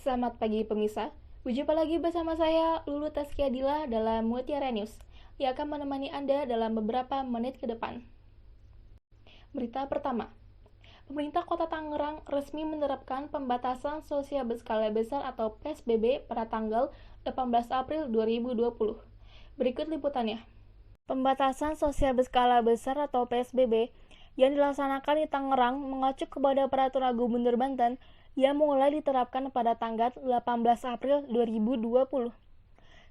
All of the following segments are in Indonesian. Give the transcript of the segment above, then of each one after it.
Selamat pagi pemirsa, berjumpa lagi bersama saya Lulu Taskia Dila dalam Mutiara News yang akan menemani Anda dalam beberapa menit ke depan. Berita pertama, pemerintah Kota Tangerang resmi menerapkan pembatasan sosial berskala besar atau PSBB pada tanggal 18 April 2020. Berikut liputannya. Pembatasan sosial berskala besar atau PSBB yang dilaksanakan di Tangerang mengacu kepada Peraturan Gubernur Banten yang mulai diterapkan pada tanggal 18 April 2020.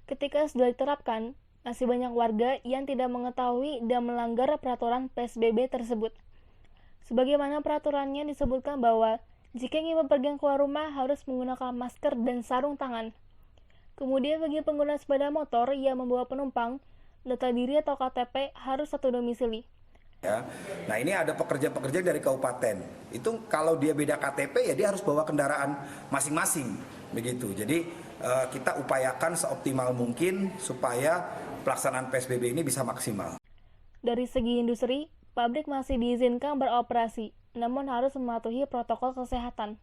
Ketika sudah diterapkan, masih banyak warga yang tidak mengetahui dan melanggar peraturan PSBB tersebut. Sebagaimana peraturannya disebutkan bahwa jika ingin bepergian keluar rumah harus menggunakan masker dan sarung tangan. Kemudian bagi pengguna sepeda motor yang membawa penumpang, data diri atau KTP harus satu domisili. Ya. Nah ini ada pekerja-pekerja dari kabupaten. Itu kalau dia beda KTP ya dia harus bawa kendaraan masing-masing begitu. Jadi kita upayakan seoptimal mungkin supaya pelaksanaan PSBB ini bisa maksimal. Dari segi industri, pabrik masih diizinkan beroperasi, namun harus mematuhi protokol kesehatan.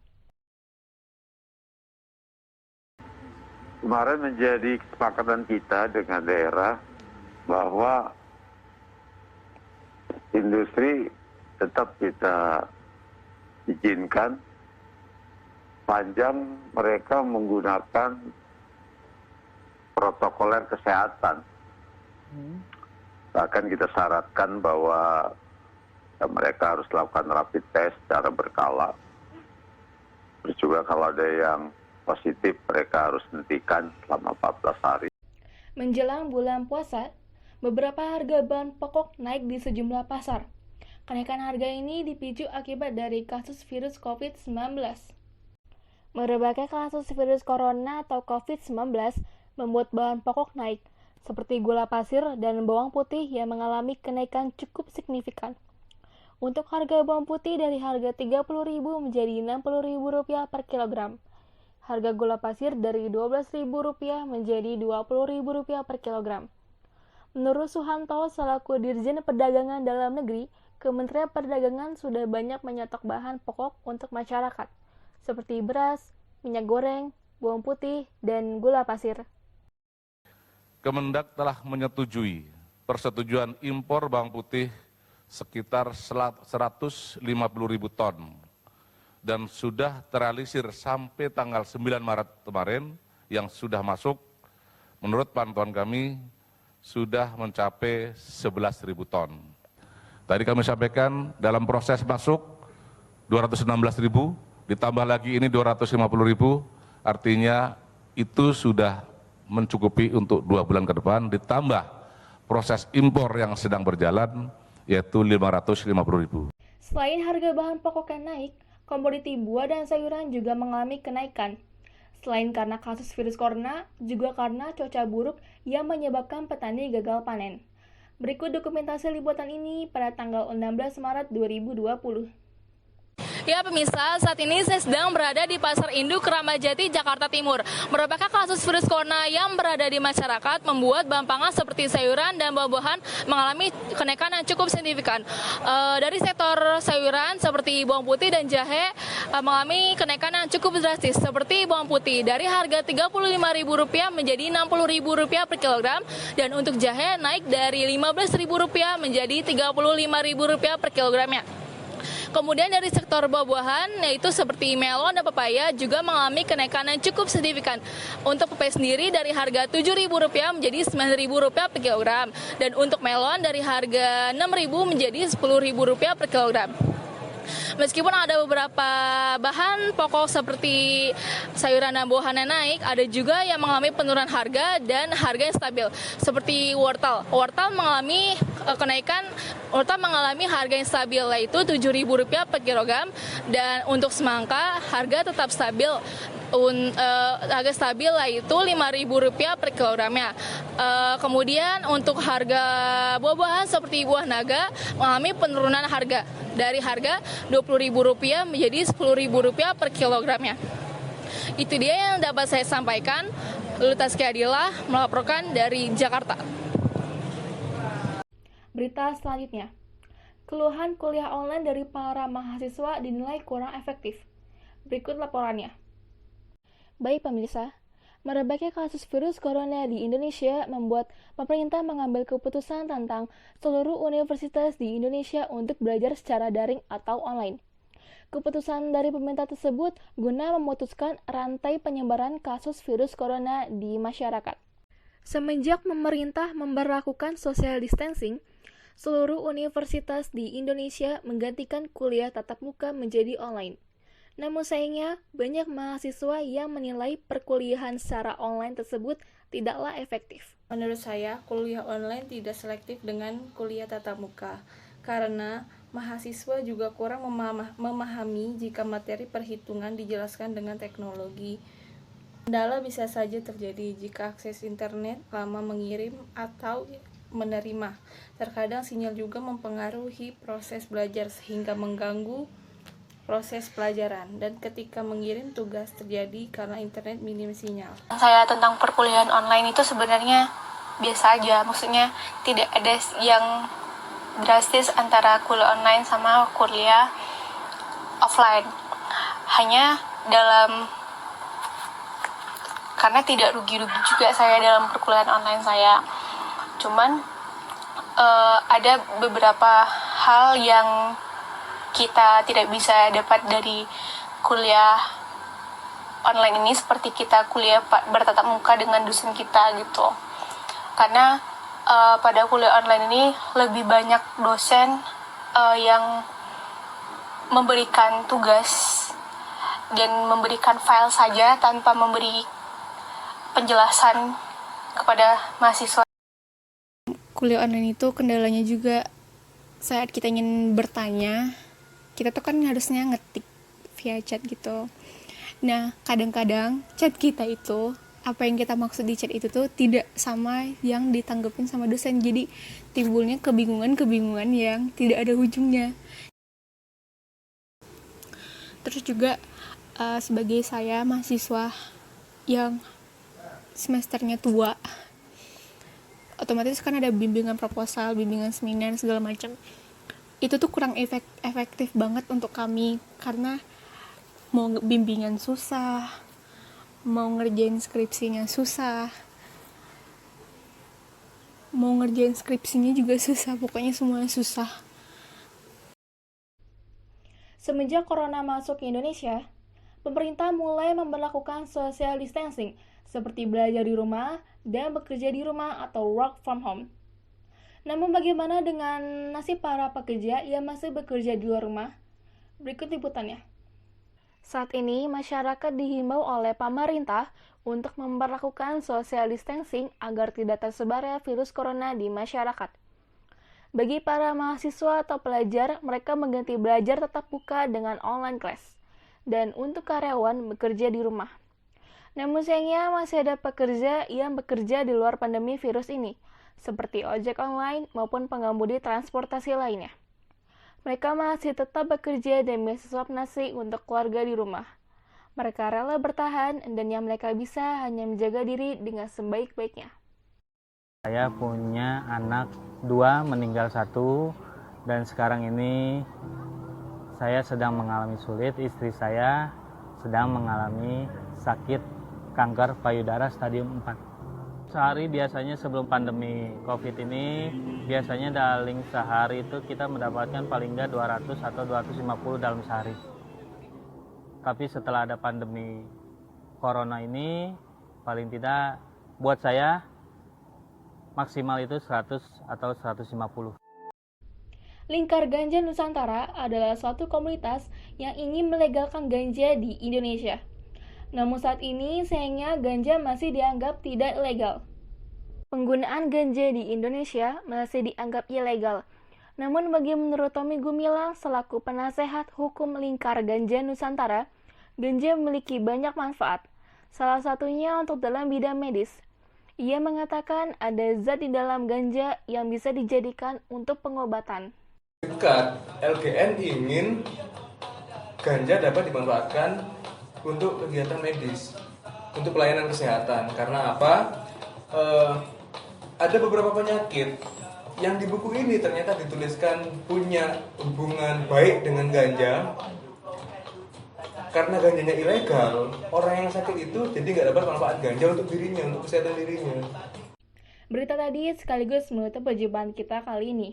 Kemarin menjadi kesepakatan kita dengan daerah bahwa industri tetap kita izinkan panjang mereka menggunakan protokoler kesehatan. Bahkan kita syaratkan bahwa mereka harus lakukan rapid test secara berkala. Terus juga kalau ada yang positif, mereka harus hentikan selama 14 hari. Menjelang bulan puasa, beberapa harga bahan pokok naik di sejumlah pasar. Kenaikan harga ini dipicu akibat dari kasus virus COVID-19. Berbagai kasus virus corona atau COVID-19 membuat bahan pokok naik, seperti gula pasir dan bawang putih yang mengalami kenaikan cukup signifikan. Untuk harga bawang putih dari harga Rp30.000 menjadi Rp60.000 per kilogram. Harga gula pasir dari Rp12.000 menjadi Rp20.000 per kilogram. Menurut Suhanto, selaku Dirjen Perdagangan Dalam Negeri, Kementerian Perdagangan sudah banyak menyetok bahan pokok untuk masyarakat, seperti beras, minyak goreng, bawang putih, dan gula pasir. Kemendak telah menyetujui persetujuan impor bawang putih sekitar 150.000 ton dan sudah terrealisir sampai tanggal 9 Maret kemarin yang sudah masuk, menurut pantauan kami, sudah mencapai 11.000 ton. Tadi kami sampaikan dalam proses masuk 216.000, ditambah lagi ini 250.000, artinya itu sudah mencukupi untuk 2 bulan ke depan, ditambah proses impor yang sedang berjalan, yaitu 550.000. Selain harga bahan pokok yang naik, komoditi buah dan sayuran juga mengalami kenaikan. Selain karena kasus virus corona, juga karena cuaca buruk yang menyebabkan petani gagal panen. Berikut dokumentasi liputan ini pada tanggal 16 Maret 2020. Ya pemirsa, saat ini saya sedang berada di Pasar Induk Ramadjati, Jakarta Timur. Merupakan kasus virus corona yang berada di masyarakat membuat bahan pangan seperti sayuran dan buah-buahan mengalami kenaikan yang cukup signifikan. Dari sektor sayuran seperti bawang putih dan jahe mengalami kenaikan yang cukup drastis. Seperti bawang putih dari harga Rp35.000 menjadi Rp60.000 per kilogram, dan untuk jahe naik dari Rp15.000 menjadi Rp35.000 per kilogramnya. Kemudian dari sektor buah-buahan, yaitu seperti melon dan pepaya, juga mengalami kenaikan yang cukup signifikan. Untuk pepaya sendiri dari harga Rp7.000 menjadi Rp9.000 per kilogram. Dan untuk melon dari harga Rp6.000 menjadi Rp10.000 per kilogram. Meskipun ada beberapa bahan pokok seperti sayuran dan buahan yang naik, ada juga yang mengalami penurunan harga dan harga yang stabil. Seperti wortel. Wortel mengalami kenaikan, wortel mengalami harga yang stabil, yaitu Rp7.000 per kilogram. Dan untuk semangka, harga tetap stabil. Harga stabil yaitu Rp5.000 per kilogramnya. Kemudian untuk harga buah-buahan seperti buah naga mengalami penurunan harga dari harga Rp20.000 menjadi Rp10.000 per kilogramnya. Itu dia yang dapat saya sampaikan. Lulu Taskia Dila melaporkan dari Jakarta. Berita selanjutnya, keluhan kuliah online dari para mahasiswa dinilai kurang efektif. Berikut laporannya. Baik pemirsa, merebaknya kasus virus corona di Indonesia membuat pemerintah mengambil keputusan tentang seluruh universitas di Indonesia untuk belajar secara daring atau online. Keputusan dari pemerintah tersebut guna memutuskan rantai penyebaran kasus virus corona di masyarakat. Semenjak pemerintah memberlakukan social distancing, seluruh universitas di Indonesia menggantikan kuliah tatap muka menjadi online. Namun sayangnya, banyak mahasiswa yang menilai perkuliahan secara online tersebut tidaklah efektif. Menurut saya, kuliah online tidak selektif dengan kuliah tatap muka, karena mahasiswa juga kurang memahami jika materi perhitungan dijelaskan dengan teknologi. Kendala bisa saja terjadi jika akses internet lama mengirim atau menerima. Terkadang sinyal juga mempengaruhi proses belajar sehingga mengganggu proses pelajaran, dan ketika mengirim tugas terjadi karena internet minim sinyal. Saya tentang perkuliahan online itu sebenarnya biasa aja, maksudnya tidak ada yang drastis antara kuliah online sama kuliah offline. Hanya karena tidak rugi-rugi juga saya dalam perkuliahan online saya. Cuman ada beberapa hal yang kita tidak bisa dapat dari kuliah online ini, seperti kita kuliah bertatap muka dengan dosen kita gitu. Karena pada kuliah online ini lebih banyak dosen yang memberikan tugas dan memberikan file saja tanpa memberi penjelasan kepada mahasiswa. Kuliah online itu kendalanya juga saat kita ingin bertanya, kita tuh kan harusnya ngetik via chat gitu. Nah, kadang-kadang chat kita itu, apa yang kita maksud di chat itu tuh tidak sama yang ditanggepin sama dosen. Jadi timbulnya kebingungan yang tidak ada ujungnya. Terus juga sebagai saya mahasiswa yang semesternya tua, otomatis kan ada bimbingan proposal, bimbingan seminar segala macam. Itu tuh kurang efektif banget untuk kami, karena mau bimbingan susah, mau ngerjain skripsinya susah, mau ngerjain skripsinya juga susah, pokoknya semuanya susah. Semenjak corona masuk ke Indonesia, pemerintah mulai memberlakukan social distancing seperti belajar di rumah dan bekerja di rumah atau work from home. Namun bagaimana dengan nasib para pekerja yang masih bekerja di luar rumah? Berikut liputannya. Saat ini, masyarakat dihimbau oleh pemerintah untuk memberlakukan social distancing agar tidak tersebarnya virus corona di masyarakat. Bagi para mahasiswa atau pelajar, mereka mengganti belajar tatap muka dengan online class. Dan untuk karyawan bekerja di rumah. Namun sayangnya masih ada pekerja yang bekerja di luar pandemi virus ini, seperti ojek online maupun pengemudi transportasi lainnya. Mereka masih tetap bekerja demi sesuap nasi untuk keluarga di rumah. Mereka rela bertahan dan yang mereka bisa hanya menjaga diri dengan sebaik-baiknya. Saya punya anak 2, meninggal 1, dan sekarang ini saya sedang mengalami sulit. Istri saya sedang mengalami sakit kanker payudara stadium 4. Sehari biasanya sebelum pandemi COVID ini, biasanya daling sehari itu kita mendapatkan paling nggak 200 atau 250 dalam sehari. Tapi setelah ada pandemi corona ini, paling tidak buat saya maksimal itu 100 atau 150. Lingkar Ganja Nusantara adalah suatu komunitas yang ingin melegalkan ganja di Indonesia. Namun saat ini sayangnya ganja masih dianggap tidak legal. Penggunaan ganja di Indonesia masih dianggap ilegal. Namun bagi menurut Tommy Gumilang selaku penasehat hukum Lingkar Ganja Nusantara, ganja memiliki banyak manfaat. Salah satunya untuk dalam bidang medis. Ia mengatakan ada zat di dalam ganja yang bisa dijadikan untuk pengobatan. LGN ingin ganja dapat dimanfaatkan untuk kegiatan medis, untuk pelayanan kesehatan. Karena apa? Ada beberapa penyakit yang di buku ini ternyata dituliskan punya hubungan baik dengan ganja. karena ganjanya ilegal, orang yang sakit itu jadi nggak dapat manfaat ganja untuk dirinya, untuk kesehatan dirinya. Berita tadi sekaligus menutup perjumpaan kita kali ini.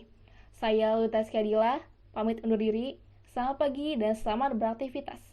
Saya Lutas Kadila, pamit undur diri. Selamat pagi dan selamat beraktivitas.